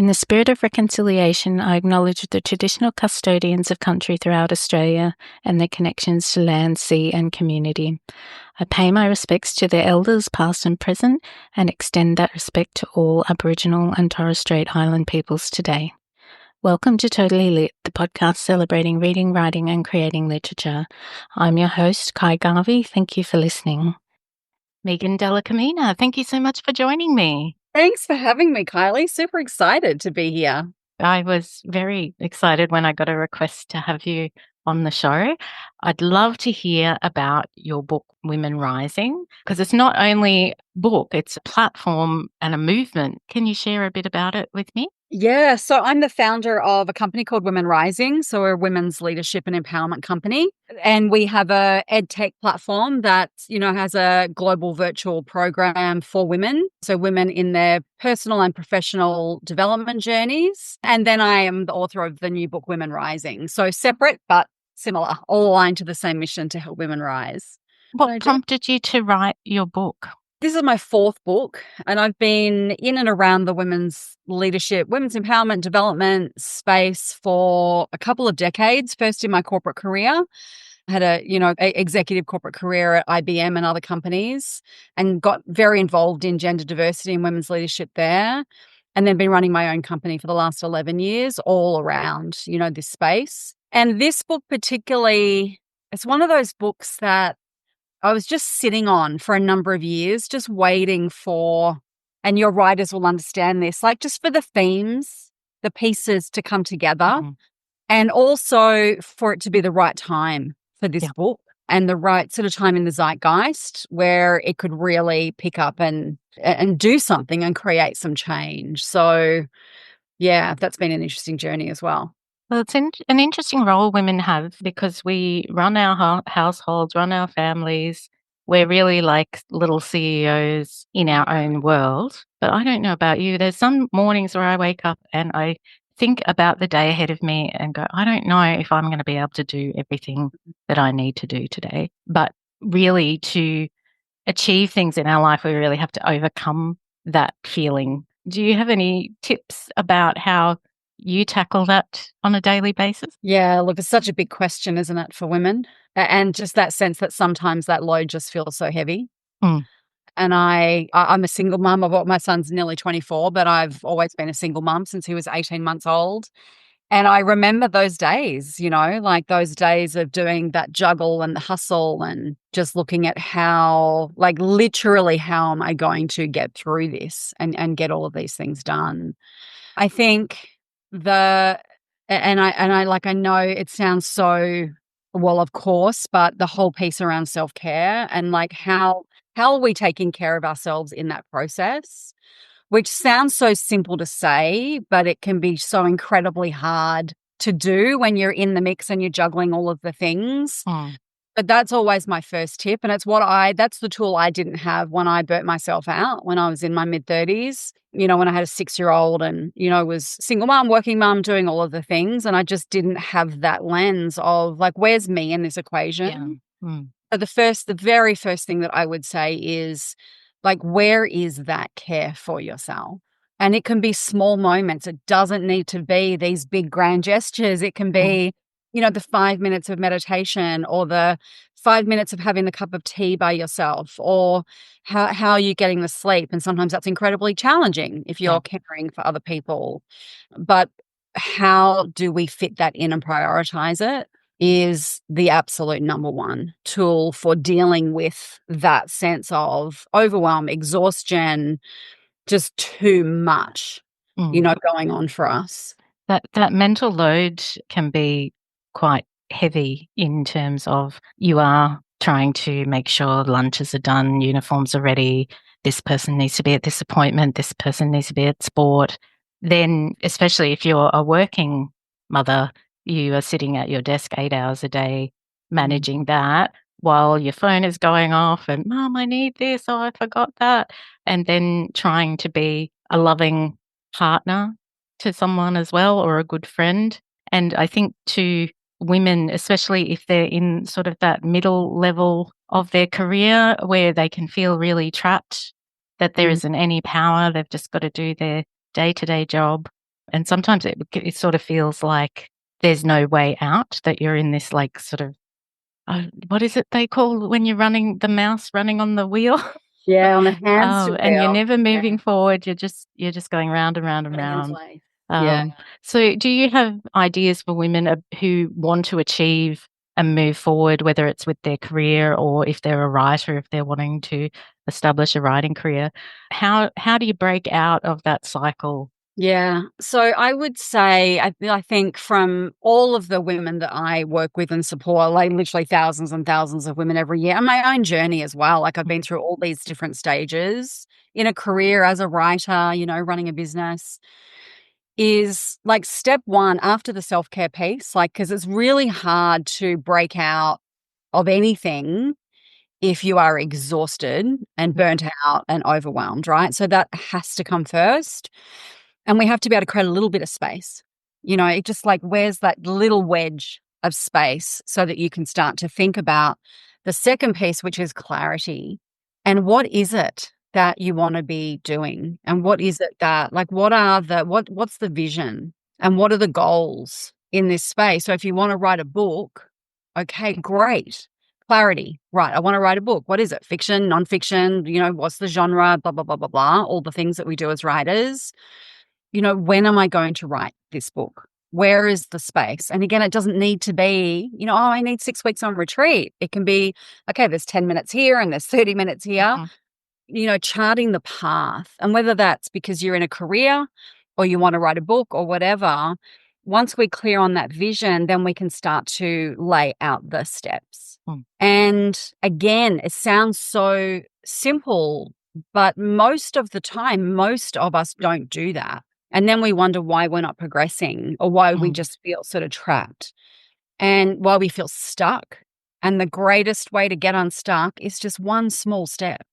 In the spirit of reconciliation, I acknowledge the traditional custodians of country throughout Australia and their connections to land, sea and community. I pay my respects to their elders past and present and extend that respect to all Aboriginal and Torres Strait Island peoples today. Welcome to Totally Lit, the podcast celebrating reading, writing and creating literature. I'm your host, Ky Garvey. Thank you for listening. Megan Dalla-Camina, thank you so much for joining me. Thanks for having me, Kylie. Super excited to be here. I was very excited when I got a request to have you on the show. I'd love to hear about your book, Women Rising, because it's not only a book, it's a platform and a movement. Can you share a bit about it with me? Yeah, so I'm the founder of a company called Women Rising. So we're a women's leadership and empowerment company. And we have a ed tech platform that, has a global virtual program for women. So women in their personal and professional development journeys. And then I am the author of the new book, Women Rising. So separate, but similar, all aligned to the same mission to help women rise. What prompted you to write your book? This is my fourth book, and I've been in and around the women's leadership, women's empowerment, development space for a couple of decades. First in my corporate career. I had a executive corporate career at IBM and other companies and got very involved in gender diversity and women's leadership there. And then been running my own company for the last 11 years, all around, this space. And this book particularly, it's one of those books that I was just sitting on for a number of years, just waiting for, and your writers will understand this, like just for the themes, the pieces to come together, and also for it to be the right time for this book and the right sort of time in the zeitgeist where it could really pick up and do something and create some change. So, yeah, that's been an interesting journey as well. Well, it's an interesting role women have because we run our households, run our families. We're really like little CEOs in our own world. But I don't know about you. There's some mornings where I wake up and I think about the day ahead of me and go, I don't know if I'm going to be able to do everything that I need to do today. But really to achieve things in our life, we really have to overcome that feeling. Do you have any tips about how you tackle that on a daily basis? Yeah, look, it's such a big question, isn't it, for women? And just that sense that sometimes that load just feels so heavy. And I'm a single mum. My son's nearly 24, but I've always been a single mum since he was 18 months old. And I remember those days, like those days of doing that juggle and the hustle and just looking at how, like literally, how am I going to get through this and get all of these things done? I think I know it sounds so, well, of course, but the whole piece around self-care and like how are we taking care of ourselves in that process, which sounds so simple to say, but it can be so incredibly hard to do when you're in the mix and you're juggling all of the things. But that's always my first tip. And that's the tool I didn't have when I burnt myself out when I was in my mid-30s, when I had a 6-year-old and, was single mom, working mom, doing all of the things. And I just didn't have that lens of like, where's me in this equation? So the very first thing that I would say is like, where is that care for yourself? And it can be small moments. It doesn't need to be these big grand gestures. It can be, the 5 minutes of meditation or the 5 minutes of having the cup of tea by yourself or how are you getting the sleep? And sometimes that's incredibly challenging if you're caring for other people. But how do we fit that in and prioritize it is the absolute number one tool for dealing with that sense of overwhelm, exhaustion, just too much, going on for us. That mental load can be quite heavy in terms of you are trying to make sure lunches are done, uniforms are ready, this person needs to be at this appointment, this person needs to be at sport. Then, especially if you're a working mother, you are sitting at your desk 8 hours a day managing that while your phone is going off and, Mom, I need this, oh, I forgot that. And then trying to be a loving partner to someone as well or a good friend. And I think to women, especially if they're in sort of that middle level of their career where they can feel really trapped, that there isn't any power, they've just got to do their day-to-day job. And sometimes it sort of feels like there's no way out, that you're in this like sort of, what is it they call when you're running the mouse running on the wheel? Yeah, on the hamster And you're wheel. never moving forward. You're just going round and round and Running in round. place. Yeah. So do you have ideas for women who want to achieve and move forward, whether it's with their career or if they're a writer, if they're wanting to establish a writing career? How do you break out of that cycle? Yeah. So I would say, I think from all of the women that I work with and support, like literally thousands and thousands of women every year, and my own journey as well. Like I've been through all these different stages in a career as a writer, running a business, is like step one after the self-care piece, like, because it's really hard to break out of anything if you are exhausted and burnt out and overwhelmed, right? So that has to come first. And we have to be able to create a little bit of space. It just like, where's that little wedge of space so that you can start to think about the second piece, which is clarity. And what is it that you want to be doing? And what is it that, like, what's the vision and what are the goals in this space? So if you want to write a book, okay, great. Clarity, right? I want to write a book. What is it? Fiction, nonfiction? What's the genre? Blah, blah, blah, blah, blah. All the things that we do as writers. When am I going to write this book? Where is the space? And again, it doesn't need to be, I need 6 weeks on retreat. It can be, okay, there's 10 minutes here and there's 30 minutes here, charting the path. And whether that's because you're in a career or you want to write a book or whatever, once we're clear on that vision, then we can start to lay out the steps. And again, it sounds so simple, but most of the time, most of us don't do that. And then we wonder why we're not progressing or why we just feel sort of trapped and why we feel stuck. And the greatest way to get unstuck is just one small step.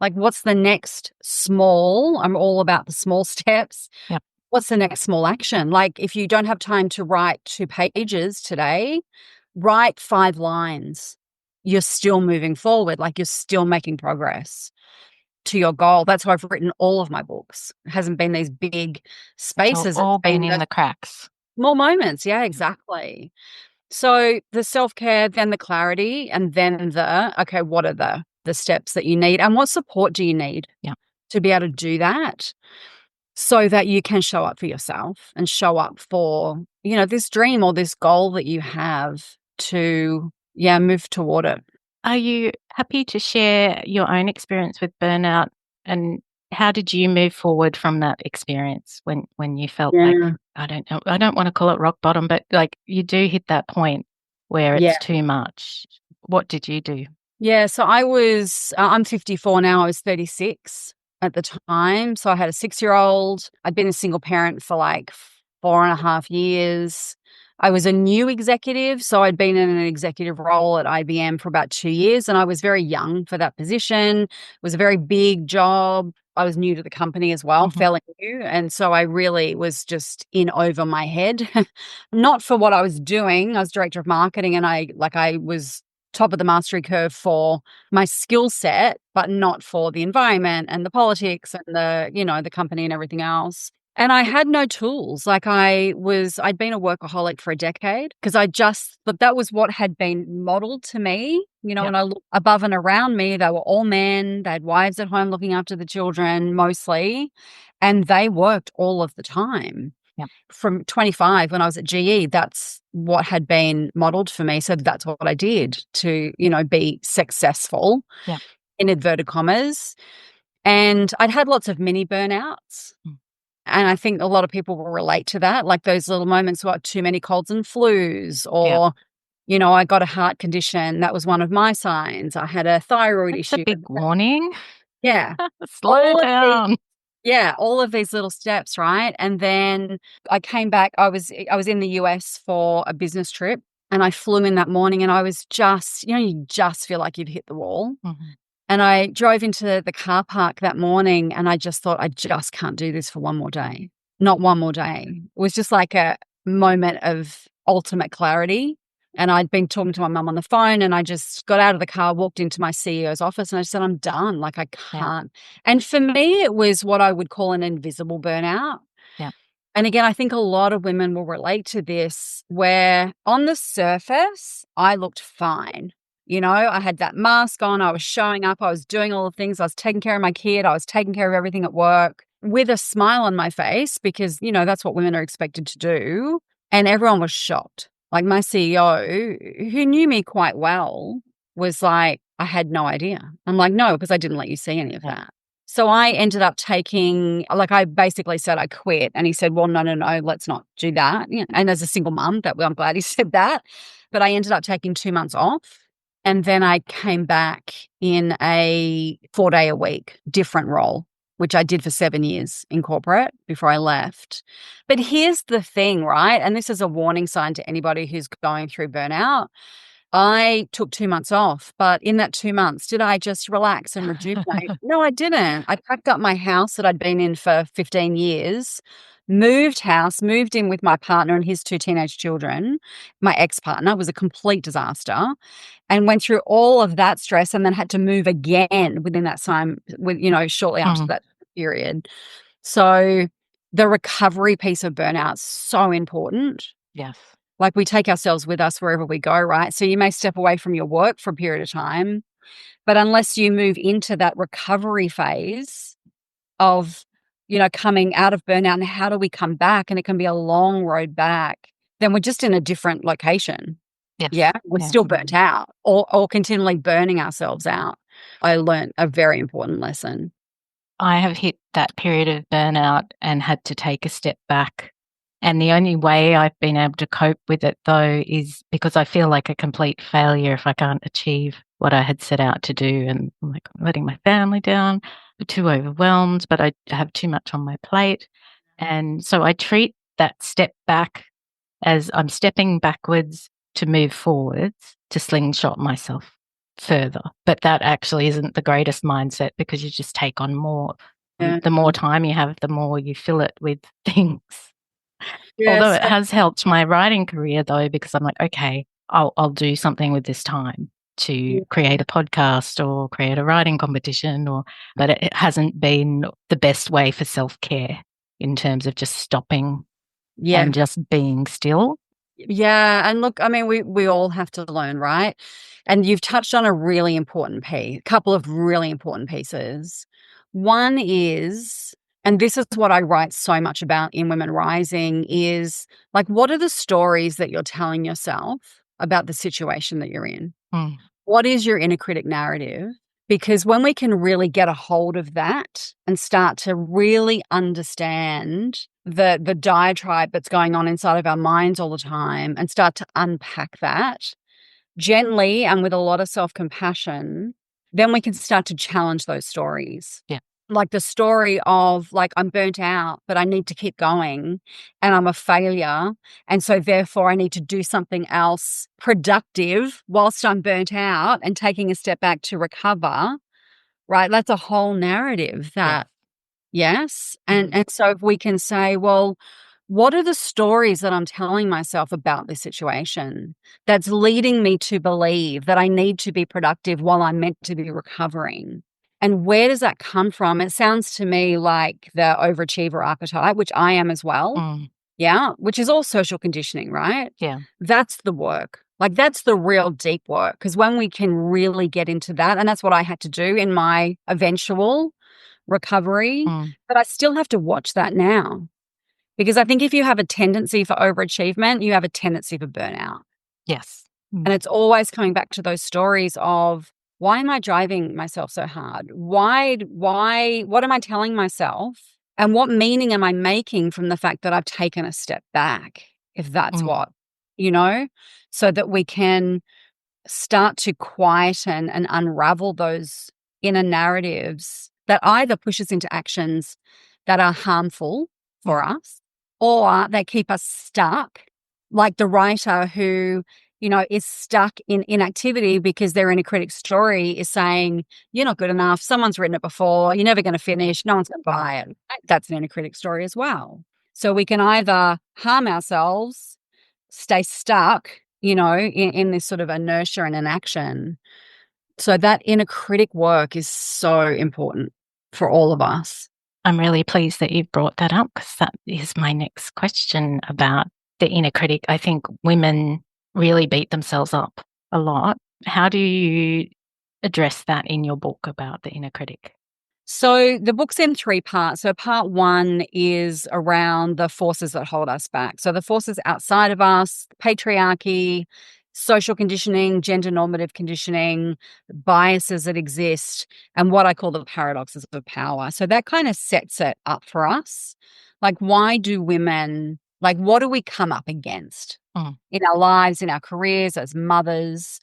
Like, what's the next small? I'm all about the small steps. Yep. What's the next small action? Like, if you don't have time to write 2 pages today, write 5 lines. You're still moving forward. Like, you're still making progress to your goal. That's why I've written all of my books. It hasn't been these big spaces. It's all been in the cracks. Small moments. Yeah, exactly. So the self-care, then the clarity, and then okay, what are the steps that you need and what support do you need to be able to do that so that you can show up for yourself and show up for, this dream or this goal that you have to, move toward it. Are you happy to share your own experience with burnout, and how did you move forward from that experience when you felt like, I don't know, I don't want to call it rock bottom, but like you do hit that point where it's too much? What did you do? Yeah, so I'm 54 now. I was 36 at the time. So I had a 6-year-old. I'd been a single parent for like 4.5 years. I was a new executive, so I'd been in an executive role at IBM for about 2 years, and I was very young for that position. It was a very big job. I was new to the company as well, fairly new, and so I really was just in over my head. Not for what I was doing. I was director of marketing, and I was top of the mastery curve for my skill set, but not for the environment and the politics and the company and everything else. And I had no tools. Like I'd been a workaholic for a decade because but that was what had been modeled to me. When I look above and around me, they were all men. They had wives at home looking after the children mostly, and they worked all of the time. From 25 when I was at GE, that's what had been modeled for me. So that's what I did to, be successful in inverted commas. And I'd had lots of mini burnouts. And I think a lot of people will relate to that, like those little moments where too many colds and flus or, I got a heart condition. That was one of my signs. I had a thyroid issue. That's a big warning. Yeah. Slow down. All of these little steps, right? And then I came back. I was in the US for a business trip, and I flew in that morning, and I was just, you just feel like you've hit the wall. And I drove into the car park that morning, and I just thought, I just can't do this for one more day. Not one more day. It was just like a moment of ultimate clarity. And I'd been talking to my mum on the phone, and I just got out of the car, walked into my CEO's office, and I said, I'm done. Like, I can't. And for me, it was what I would call an invisible burnout. And again, I think a lot of women will relate to this, where on the surface, I looked fine. You know, I had that mask on, I was showing up, I was doing all the things, I was taking care of my kid, I was taking care of everything at work with a smile on my face because, you know, that's what women are expected to do. And everyone was shocked. Like my CEO, who knew me quite well, was like, I had no idea. I'm like, no, because I didn't let you see any of that. So I ended up taking, like I basically said I quit. And he said, well, no, let's not do that. Yeah. And as a single mum, I'm glad he said that. But I ended up taking 2 months off. And then I came back in a 4-day-a-week different role, which I did for 7 years in corporate before I left. But here's the thing, right? And this is a warning sign to anybody who's going through burnout. I took 2 months off, but in that 2 months, did I just relax and rejuvenate? No, I didn't. I packed up my house that I'd been in for 15 years, moved house, moved in with my partner and his 2 teenage children. My ex-partner was a complete disaster, and went through all of that stress and then had to move again within that time, shortly after that period. So the recovery piece of burnout's so important. Yes. Like we take ourselves with us wherever we go, right? So you may step away from your work for a period of time, but unless you move into that recovery phase of, coming out of burnout and how do we come back? And it can be a long road back. Then we're just in a different location. Yes. Yeah. We're still burnt out or continually burning ourselves out. I learned a very important lesson. I have hit that period of burnout and had to take a step back. And the only way I've been able to cope with it, though, is because I feel like a complete failure if I can't achieve what I had set out to do. And I'm like, I'm letting my family down, I'm too overwhelmed, but I have too much on my plate. And so I treat that step back as I'm stepping backwards to move forwards to slingshot myself further. But that actually isn't the greatest mindset because you just take on more. Yeah. The more time you have, the more you fill it with things. Yes. Although it has helped my writing career, though, because I'm like, okay, I'll do something with this time to create a podcast or create a writing competition, but it hasn't been the best way for self-care in terms of just stopping and just being still. Yeah. And look, I mean, we all have to learn, right? And you've touched on a really important couple of really important pieces. One is, and this is what I write so much about in Women Rising, is like, what are the stories that you're telling yourself about the situation that you're in? What is your inner critic narrative? Because when we can really get a hold of that and start to really understand the diatribe that's going on inside of our minds all the time and start to unpack that gently and with a lot of self-compassion, then we can start to challenge those stories. Yeah. Like the story of like, I'm burnt out, but I need to keep going and I'm a failure. And so therefore I need to do something else productive whilst I'm burnt out and taking a step back to recover, right? That's a whole narrative that, yes. And so if we can say, well, what are the stories that I'm telling myself about this situation that's leading me to believe that I need to be productive while I'm meant to be recovering? And where does that come from? It sounds to me like the overachiever archetype, which I am as well. Yeah. Which is all social conditioning, right? Yeah. That's the work. Like that's the real deep work. Because when we can really get into that, and that's what I had to do in my eventual recovery, but I still have to watch that now. Because I think if you have a tendency for overachievement, you have a tendency for burnout. Yes. And it's always coming back to those stories of, why am I driving myself so hard? What am I telling myself? And what meaning am I making from the fact that I've taken a step back, if that's what, so that we can start to quieten and unravel those inner narratives that either push us into actions that are harmful for us or they keep us stuck, like the writer who is stuck in inactivity because their inner critic story is saying, you're not good enough, someone's written it before, you're never going to finish, no one's going to buy it. That's an inner critic story as well. So we can either harm ourselves, stay stuck, in this sort of inertia and inaction. So that inner critic work is so important for all of us. I'm really pleased that you've brought that up, because that is my next question about the inner critic. I think women really beat themselves up a lot. How do you address that in your book about the inner critic? So the book's in 3 parts. So part 1 is around the forces that hold us back. So the forces outside of us, patriarchy, social conditioning, gender normative conditioning, biases that exist, and what I call the paradoxes of power. So that kind of sets it up for us. Like, why do women, like, what do we come up against in our lives, in our careers, as mothers?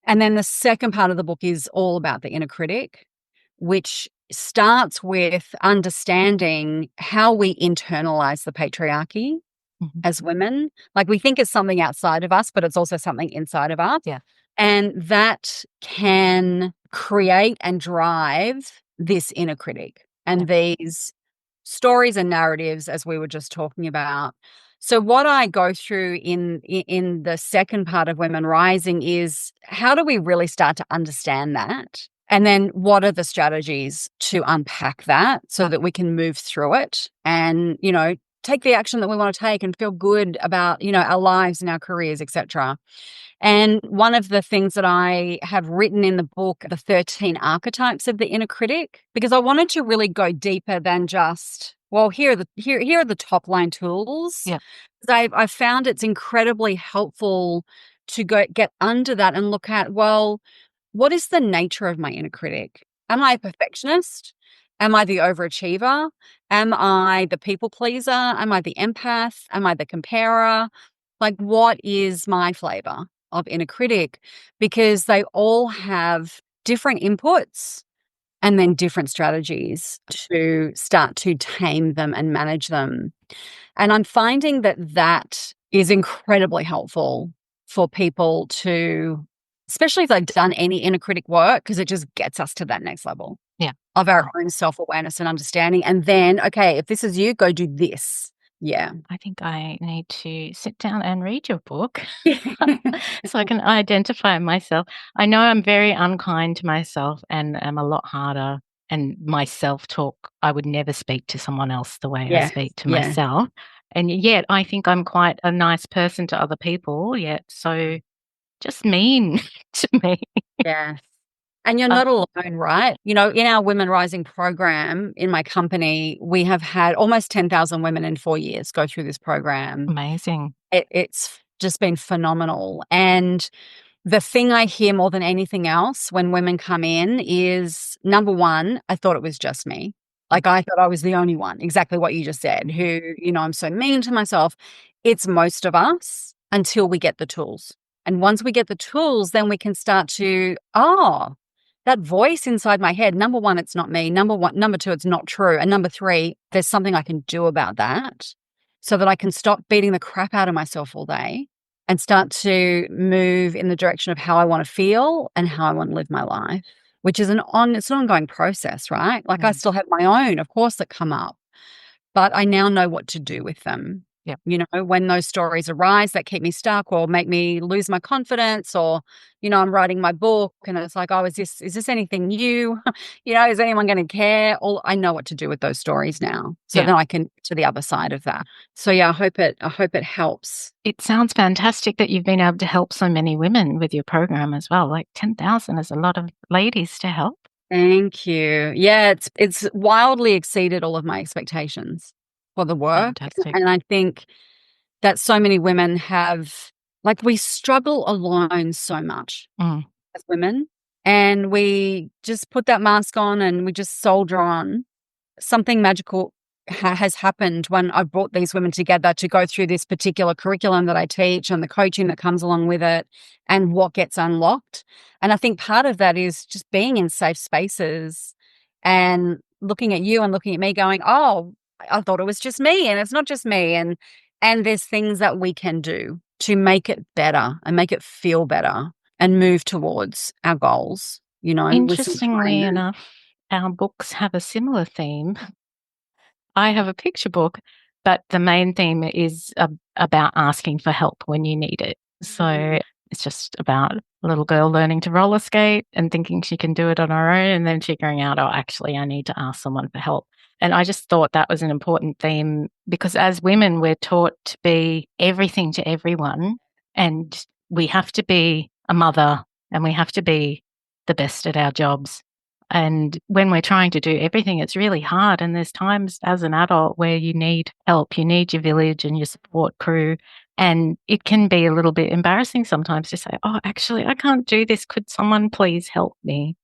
And then the second part of the book is all about the inner critic, which starts with understanding how we internalize the patriarchy as women. Like, we think it's something outside of us, but it's also something inside of us. Yeah. And that can create and drive this inner critic and these stories and narratives, as we were just talking about. So what I go through in the second part of Women Rising is, how do we really start to understand that? And then what are the strategies to unpack that so that we can move through it and, take the action that we want to take and feel good about, our lives and our careers, etc. And one of the things that I have written in the book, the 13 archetypes of the inner critic, because I wanted to really go deeper than just, well, here are the top line tools. Yeah. I've found it's incredibly helpful to get under that and look at, well, what is the nature of my inner critic? Am I a perfectionist? Am I the overachiever? Am I the people pleaser? Am I the empath? Am I the comparer? Like, what is my flavor of inner critic? Because they all have different inputs and then different strategies to start to tame them and manage them. And I'm finding that is incredibly helpful for people to, especially if they've done any inner critic work, because it just gets us to that next level of our own self-awareness and understanding. And then, okay, if this is you, go do this. Yeah. I think I need to sit down and read your book so I can identify myself. I know I'm very unkind to myself and am a lot harder, and my self-talk, I would never speak to someone else the way I speak to myself. And yet I think I'm quite a nice person to other people, yet so just mean to me. Yes. And you're not alone, right? In our Women Rising program in my company, we have had almost 10,000 women in 4 years go through this program. Amazing. It's just been phenomenal. And the thing I hear more than anything else when women come in is, number one, I thought it was just me. Like, I thought I was the only one, exactly what you just said, who, I'm so mean to myself. It's most of us until we get the tools. And once we get the tools, then we can start to, that voice inside my head, number one, it's not me. Number two, it's not true. And number three, there's something I can do about that so that I can stop beating the crap out of myself all day and start to move in the direction of how I want to feel and how I want to live my life, which is it's an ongoing process, right? Like, I still have my own, of course, that come up, but I now know what to do with them. Yep. When those stories arise that keep me stuck or make me lose my confidence, or, I'm writing my book and it's like, is this anything new? Is anyone going to care? I know what to do with those stories now. So then I can to the other side of that. So I hope it helps. It sounds fantastic that you've been able to help so many women with your program as well. Like 10,000 is a lot of ladies to help. Thank you. Yeah, it's wildly exceeded all of my expectations for the work. Fantastic. And I think that so many women have, like, we struggle alone so much as women, and we just put that mask on and we just soldier on. Something magical has happened when I brought these women together to go through this particular curriculum that I teach and the coaching that comes along with it and what gets unlocked. And I think part of that is just being in safe spaces and looking at you and looking at me going, oh, I thought it was just me, and it's not just me. And there's things that we can do to make it better and make it feel better and move towards our goals, Interestingly enough, our books have a similar theme. I have a picture book, but the main theme is about asking for help when you need it. So it's just about a little girl learning to roller skate and thinking she can do it on her own, and then figuring out, actually, I need to ask someone for help. And I just thought that was an important theme because as women, we're taught to be everything to everyone, and we have to be a mother and we have to be the best at our jobs. And when we're trying to do everything, it's really hard. And there's times as an adult where you need help, you need your village and your support crew. And it can be a little bit embarrassing sometimes to say, oh, actually, I can't do this. Could someone please help me?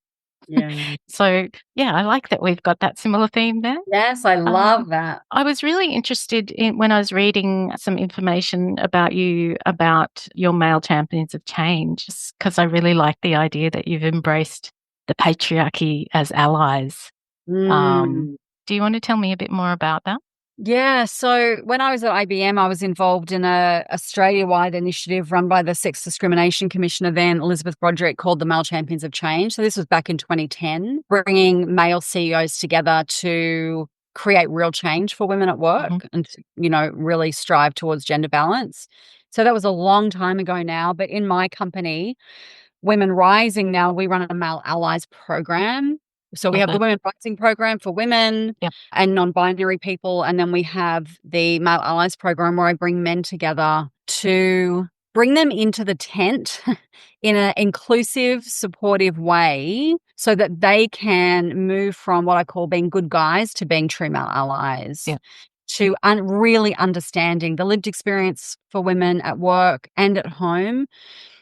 Yeah. So, yeah, I like that we've got that similar theme there. Yes, I love that. I was really interested in when I was reading some information about you, about your male champions of change, because I really like the idea that you've embraced the patriarchy as allies. Do you want to tell me a bit more about that? Yeah, so when I was at IBM, I was involved in a Australia-wide initiative run by the Sex Discrimination Commissioner then, Elizabeth Broderick, called the Male Champions of Change. So this was back in 2010, bringing male CEOs together to create real change for women at work and, really strive towards gender balance. So that was a long time ago now, but in my company, Women Rising now, we run a Male Allies program. So we have the Women Rising program for women and non-binary people. And then we have the Male Allies program where I bring men together to bring them into the tent in an inclusive, supportive way so that they can move from what I call being good guys to being true male allies. To really understanding the lived experience for women at work and at home,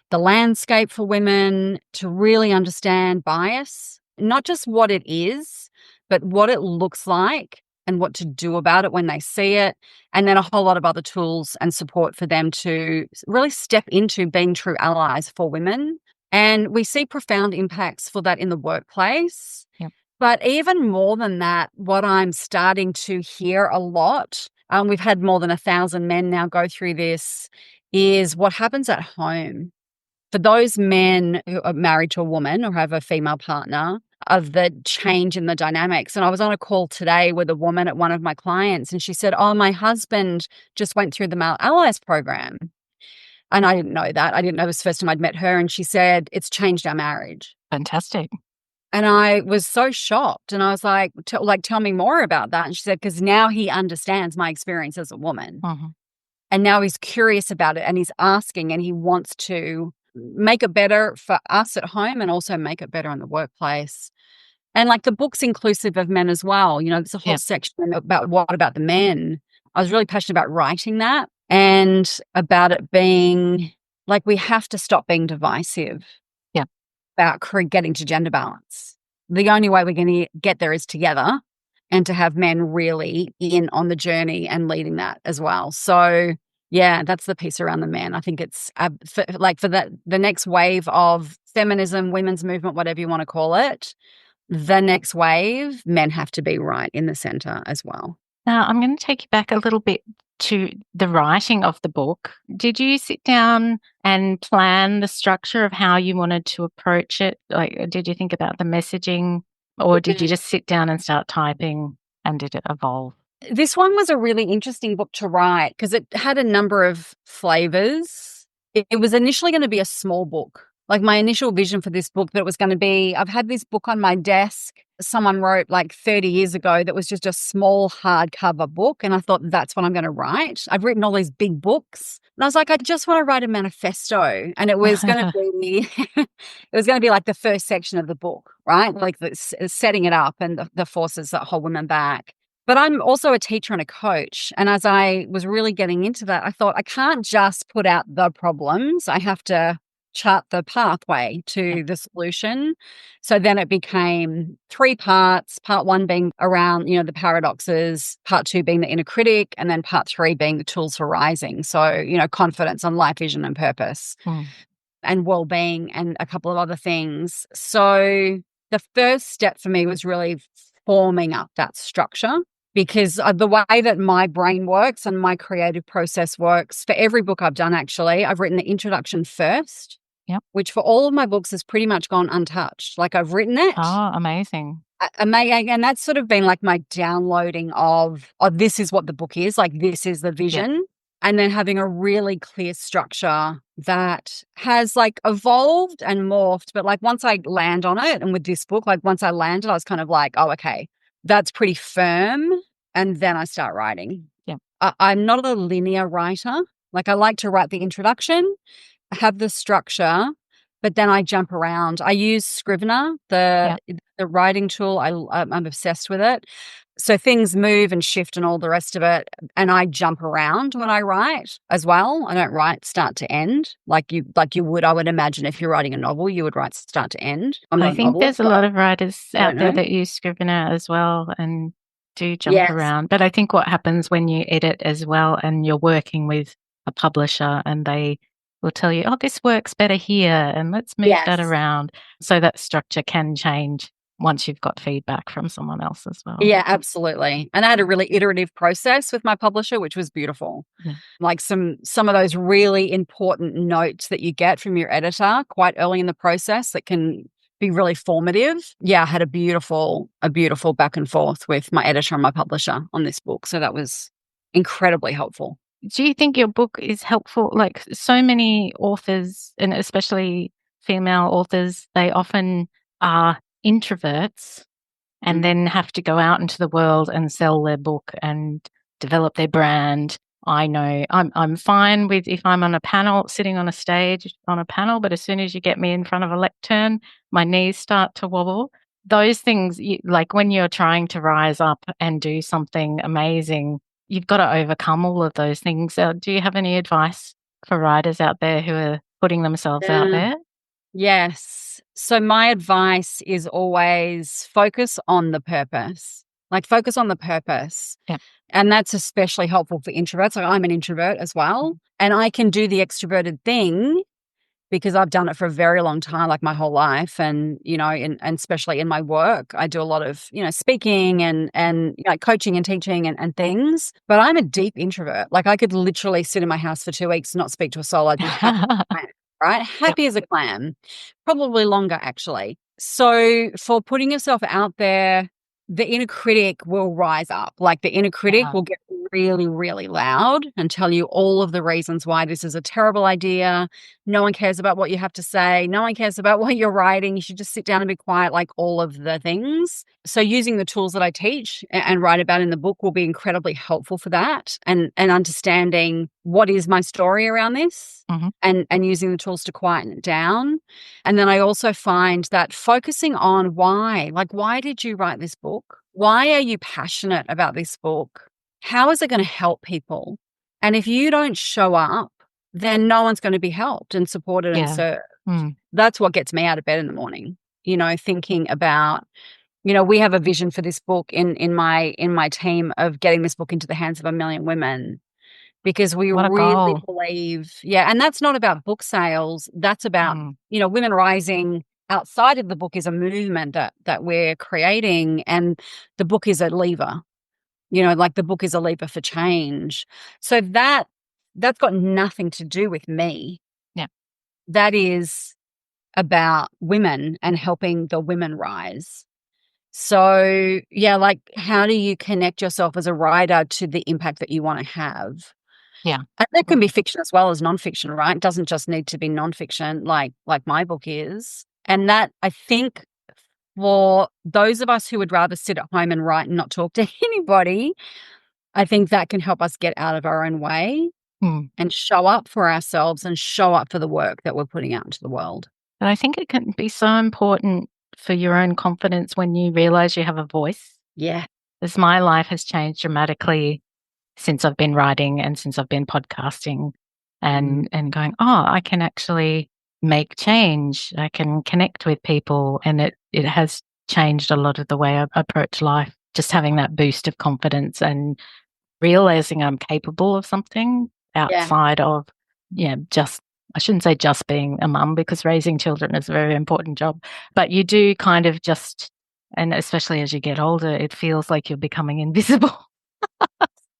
the landscape for women, to really understand bias, not just what it is, but what it looks like and what to do about it when they see it, and then a whole lot of other tools and support for them to really step into being true allies for women. And we see profound impacts for that in the workplace. But even more than that, what I'm starting to hear a lot, we've had more than 1,000 men now go through this, is what happens at home. For those men who are married to a woman or have a female partner, of the change in the dynamics. And I was on a call today with a woman at one of my clients, and she said, oh, my husband just went through the Male Allies program. And I didn't know that. I didn't know it was the first time I'd met her. And she said, it's changed our marriage. Fantastic. And I was so shocked. And I was like, tell me more about that. And she said, because now he understands my experience as a woman. And now he's curious about it and he's asking and he wants to make it better for us at home and also make it better in the workplace. And like the book's inclusive of men as well. There's a whole section about what about the men. I was really passionate about writing that and about it being like we have to stop being divisive about getting to gender balance. The only way we're going to get there is together and to have men really in on the journey and leading that as well. So yeah, that's the piece around the men. I think it's for the next wave of feminism, women's movement, whatever you want to call it, the next wave, men have to be right in the center as well. Now, I'm going to take you back a little bit to the writing of the book. Did you sit down and plan the structure of how you wanted to approach it? Like, did you think about the messaging, or did you just sit down and start typing, and did it evolve? This one was a really interesting book to write because it had a number of flavors. It was initially going to be a small book. Like my initial vision for this book, that it was going to be, I've had this book on my desk. Someone wrote like 30 years ago that was just a small hardcover book. And I thought, that's what I'm going to write. I've written all these big books. And I was like, I just want to write a manifesto. And it was going to be, like the first section of the book, right? Like setting it up and the forces that hold women back. But I'm also a teacher and a coach. And as I was really getting into that, I thought I can't just put out the problems. I have to chart the pathway to the solution. So then it became 3 parts, part 1 being around, the paradoxes, part 2 being the inner critic, and then part 3 being the tools for rising. So, confidence on life, vision and purpose and well-being and a couple of other things. So the first step for me was really forming up that structure. Because the way that my brain works and my creative process works, for every book I've done, actually, I've written the introduction first, which for all of my books has pretty much gone untouched. Like I've written it. Oh, amazing. And that's sort of been like my downloading of this is what the book is, like this is the vision. And then having a really clear structure that has like evolved and morphed. But like once I land on it, and with this book, like once I landed, I was kind of like, oh, okay. that's pretty firm, and then I start writing. Yeah. I'm not a linear writer. Like, I like to write the introduction, have the structure, but then I jump around. I use Scrivener, the writing tool. I'm obsessed with it. So things move and shift and all the rest of it, and I jump around when I write as well. I don't write start to end like you would. I would imagine if you're writing a novel, you would write start to end. I'm not I a think novelist, there's a lot of writers out there know. that use Scrivener as well and do jump around. But I think what happens when you edit as well and you're working with a publisher and they will tell you, oh, this works better here and let's move that around. So that structure can change once you've got feedback from someone else as well. Yeah, absolutely. And I had a really iterative process with my publisher, which was beautiful. Yeah. Like some of those really important notes that you get from your editor quite early in the process that can be really formative. Yeah, I had a beautiful back and forth with my editor and my publisher on this book. So that was incredibly helpful. Do you think your book is helpful? Like, so many authors, and especially female authors, they often are introverts and then have to go out into the world and sell their book and develop their brand. I know I'm fine with if I'm on a panel, sitting on a stage on a panel, but as soon as you get me in front of a lectern, my knees start to wobble. Those things, like when you're trying to rise up and do something amazing, you've got to overcome all of those things. Do you have any advice for writers out there who are putting themselves out there? Yes. So my advice is always focus on the purpose. Like, focus on the purpose. Yeah. And that's especially helpful for introverts. Like, I'm an introvert as well. And I can do the extroverted thing because I've done it for a very long time, like my whole life. And, and especially in my work, I do a lot of, speaking and coaching and teaching and things. But I'm a deep introvert. Like, I could literally sit in my house for 2 weeks and not speak to a soul. I'd be happy, right? Happy as a clam. Probably longer, actually. So for putting yourself out there, the inner critic will rise up. Like, the inner critic will get really, really loud and tell you all of the reasons why this is a terrible idea. No one cares about what you have to say. No one cares about what you're writing. You should just sit down and be quiet, like all of the things. So using the tools that I teach and write about in the book will be incredibly helpful for that, and understanding what is my story around this, and using the tools to quieten it down. And then I also find that focusing on why did you write this book? Why are you passionate about this book? How is it going to help people? And if you don't show up, then no one's going to be helped and supported and served. That's what gets me out of bed in the morning, thinking about, we have a vision for this book in my team of getting this book into the hands of 1 million women, because we really believe, and that's not about book sales. That's about, women rising. Outside of the book is a movement that we're creating, and the book is a lever. Like, the book is a lever for change. So that's got nothing to do with me. Yeah. That is about women and helping the women rise. So, like, how do you connect yourself as a writer to the impact that you want to have? Yeah. And that can be fiction as well as nonfiction, right? It doesn't just need to be nonfiction like my book is. And that, I think, for those of us who would rather sit at home and write and not talk to anybody, I think that can help us get out of our own way and show up for ourselves and show up for the work that we're putting out into the world. But I think it can be so important for your own confidence when you realize you have a voice. Yeah. Because my life has changed dramatically since I've been writing and since I've been podcasting and going, I can actually make change. I can connect with people, and it has changed a lot of the way I approach life. Just having that boost of confidence and realizing I'm capable of something outside of, I shouldn't say just being a mum, because raising children is a very important job, but you do kind of just, and especially as you get older, it feels like you're becoming invisible.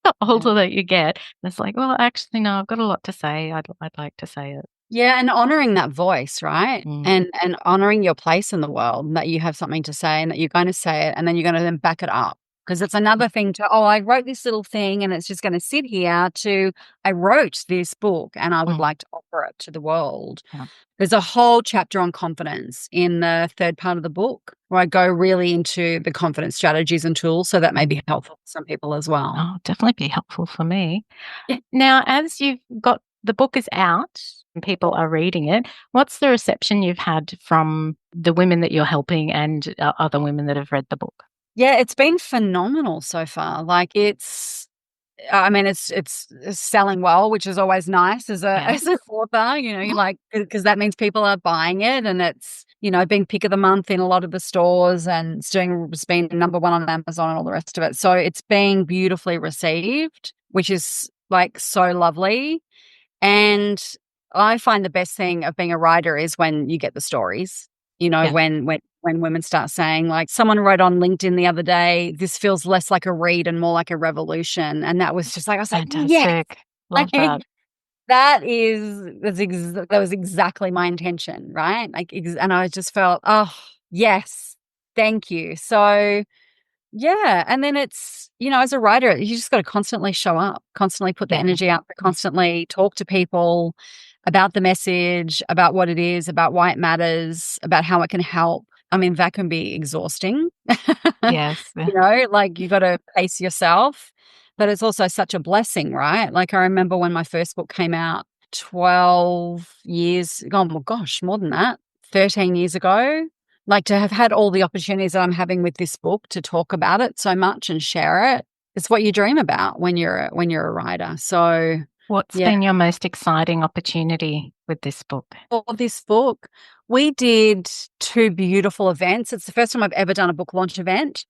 The older that you get, it's like, well, actually, no, I've got a lot to say. I'd like to say it. Yeah, and honoring that voice, right? And honoring your place in the world, that you have something to say and that you're going to say it, and then you're going to then back it up. Because it's another thing to, I wrote this little thing and it's just going to sit here, to I wrote this book and I would like to offer it to the world. Yeah. There's a whole chapter on confidence in the third part of the book where I go really into the confidence strategies and tools. So that may be helpful for some people as well. Oh, definitely be helpful for me. Yeah. Now, as you've got, the book is out and people are reading it, what's the reception you've had from the women that you're helping and other women that have read the book? Yeah, it's been phenomenal so far. Like it's selling well, which is always nice as an author, like, because that means people are buying it, and it's, being pick of the month in a lot of the stores, and it's been number one on Amazon and all the rest of it. So it's being beautifully received, which is like so lovely. And I find the best thing of being a writer is when you get the stories, when women start saying, like, someone wrote on LinkedIn the other day, this feels less like a read and more like a revolution. And that was just like, I was fantastic. like, yes. Love that. That was exactly my intention, right? Like, and I just felt, oh, yes, thank you. So, yeah. And then it's, as a writer, you just got to constantly show up, constantly put the energy out, constantly talk to people about the message, about what it is, about why it matters, about how it can help. I mean, that can be exhausting. Yes. Like, you got to pace yourself, but it's also such a blessing, right? Like, I remember when my first book came out 12 years, oh my gosh, more than that, 13 years ago. Like, to have had all the opportunities that I'm having with this book to talk about it so much and share it, it's what you dream about when you're a writer. So what's been your most exciting opportunity with this book? For this book, we did 2 beautiful events. It's the first time I've ever done a book launch event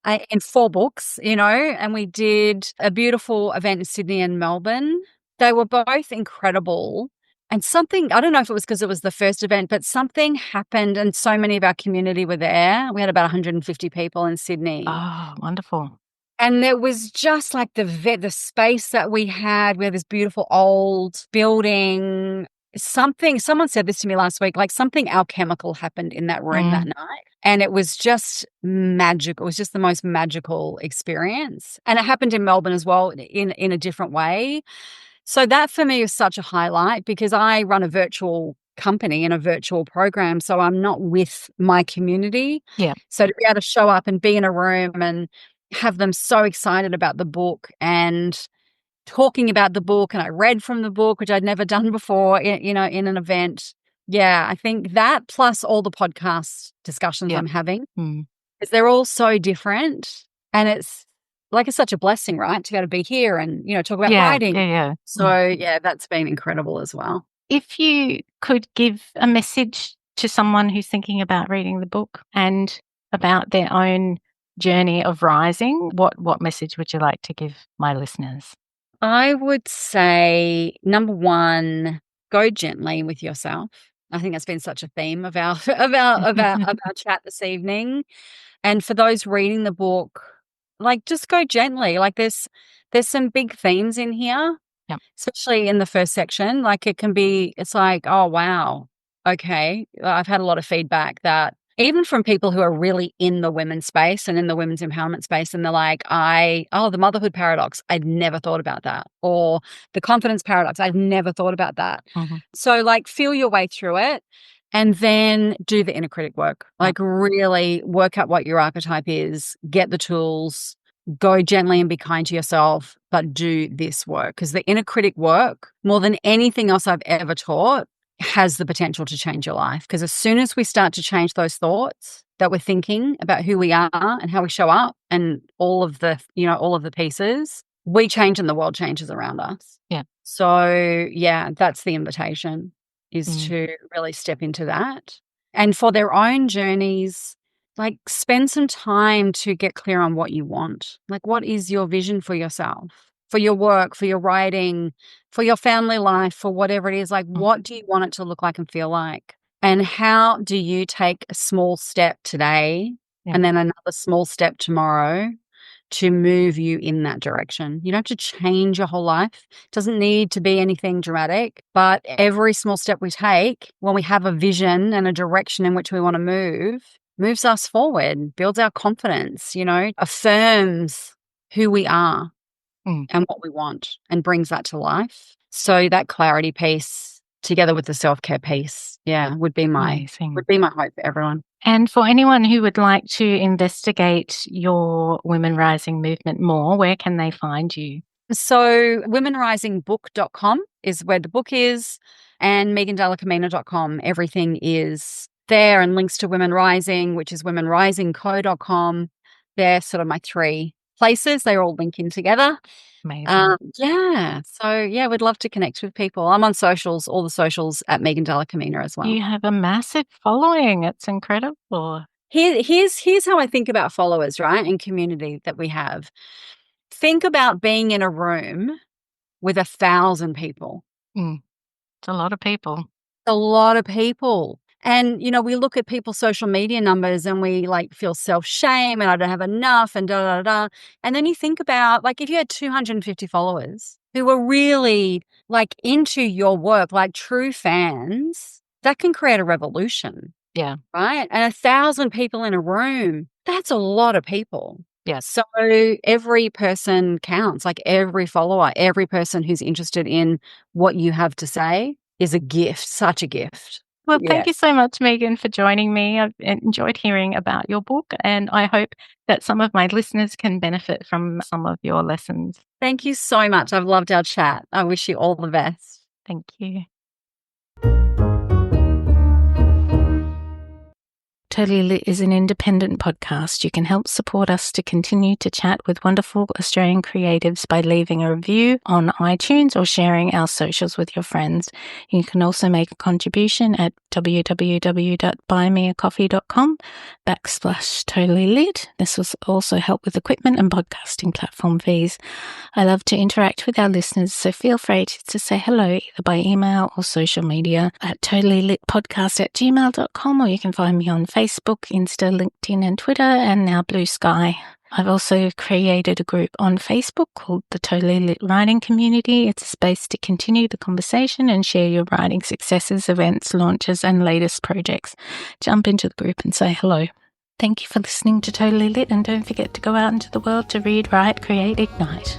in 4 books, and we did a beautiful event in Sydney and Melbourne. They were both incredible. And something, I don't know if it was because it was the first event, but something happened and so many of our community were there. We had about 150 people in Sydney. Oh, wonderful. And there was just like the space that we had. We had this beautiful old building. Someone said this to me last week, like something alchemical happened in that room that night. And it was just magical. It was just the most magical experience. And it happened in Melbourne as well in a different way. So that for me is such a highlight, because I run a virtual company and a virtual program. So I'm not with my community. Yeah. So to be able to show up and be in a room and have them so excited about the book and talking about the book, and I read from the book, which I'd never done before, in an event. Yeah, I think that, plus all the podcast discussions I'm having, because they're all so different, and it's such a blessing, right, to be able to be here and, talk about writing. Yeah. So, that's been incredible as well. If you could give a message to someone who's thinking about reading the book and about their own journey of rising, what message would you like to give my listeners? I would say, number 1, go gently with yourself. I think that's been such a theme of our chat this evening. And for those reading the book, like, just go gently. Like, there's some big themes in here, especially in the first section. Like, it's like, oh, wow. Okay. I've had a lot of feedback that even from people who are really in the women's space and in the women's empowerment space, and they're like, the motherhood paradox, I'd never thought about that. Or the confidence paradox, I've never thought about that. So, like, feel your way through it. And then do the inner critic work. Like, really work out what your archetype is, get the tools, go gently and be kind to yourself, but do this work. Because the inner critic work, more than anything else I've ever taught, has the potential to change your life. Because as soon as we start to change those thoughts that we're thinking about who we are and how we show up and all of the pieces, we change and the world changes around us. Yeah. So, that's the invitation, is to really step into that. And for their own journeys, like, spend some time to get clear on what you want. Like, what is your vision for yourself, for your work, for your writing, for your family life, for whatever it is? Like, what do you want it to look like and feel like? And how do you take a small step today and then another small step tomorrow to move you in that direction? You don't have to change your whole life. It doesn't need to be anything dramatic, but every small step we take, when we have a vision and a direction in which we want to move, moves us forward, builds our confidence, affirms who we are and what we want and brings that to life. So that clarity piece together with the self-care piece, would be my hope for everyone. And for anyone who would like to investigate your Women Rising movement more, where can they find you? So womenrisingbook.com is where the book is, and megandallacamina.com. Everything is there, and links to Women Rising, which is womenrisingco.com. They're sort of my 3 places. They're all linking together. Amazing. We'd love to connect with people. I'm on socials, all the socials at Megan Dalla-Camina as well. You have a massive following. It's incredible. Here's how I think about followers, right? And community that we have. Think about being in a room with 1,000 people. It's a lot of people. A lot of people. And, we look at people's social media numbers and we feel self-shame and I don't have enough and da-da-da. And then you think about if you had 250 followers who were really into your work, true fans, that can create a revolution. Yeah. Right? And 1,000 people in a room, that's a lot of people. Yes. So every person counts, every follower, every person who's interested in what you have to say is a gift, such a gift. Well, thank you so much, Megan, for joining me. I've enjoyed hearing about your book, and I hope that some of my listeners can benefit from some of your lessons. Thank you so much. I've loved our chat. I wish you all the best. Thank you. Totally Lit is an independent podcast. You can help support us to continue to chat with wonderful Australian creatives by leaving a review on iTunes or sharing our socials with your friends. You can also make a contribution at www.buymeacoffee.com/Totally Lit. This will also help with equipment and podcasting platform fees. I love to interact with our listeners, so feel free to say hello either by email or social media at totallylitpodcast@gmail.com, or you can find me on Facebook, Insta, LinkedIn and Twitter, and now Blue Sky. I've also created a group on Facebook called the Totally Lit Writing Community. It's a space to continue the conversation and share your writing successes, events, launches and latest projects. Jump into the group and say hello. Thank you for listening to Totally Lit, and don't forget to go out into the world to read, write, create, ignite.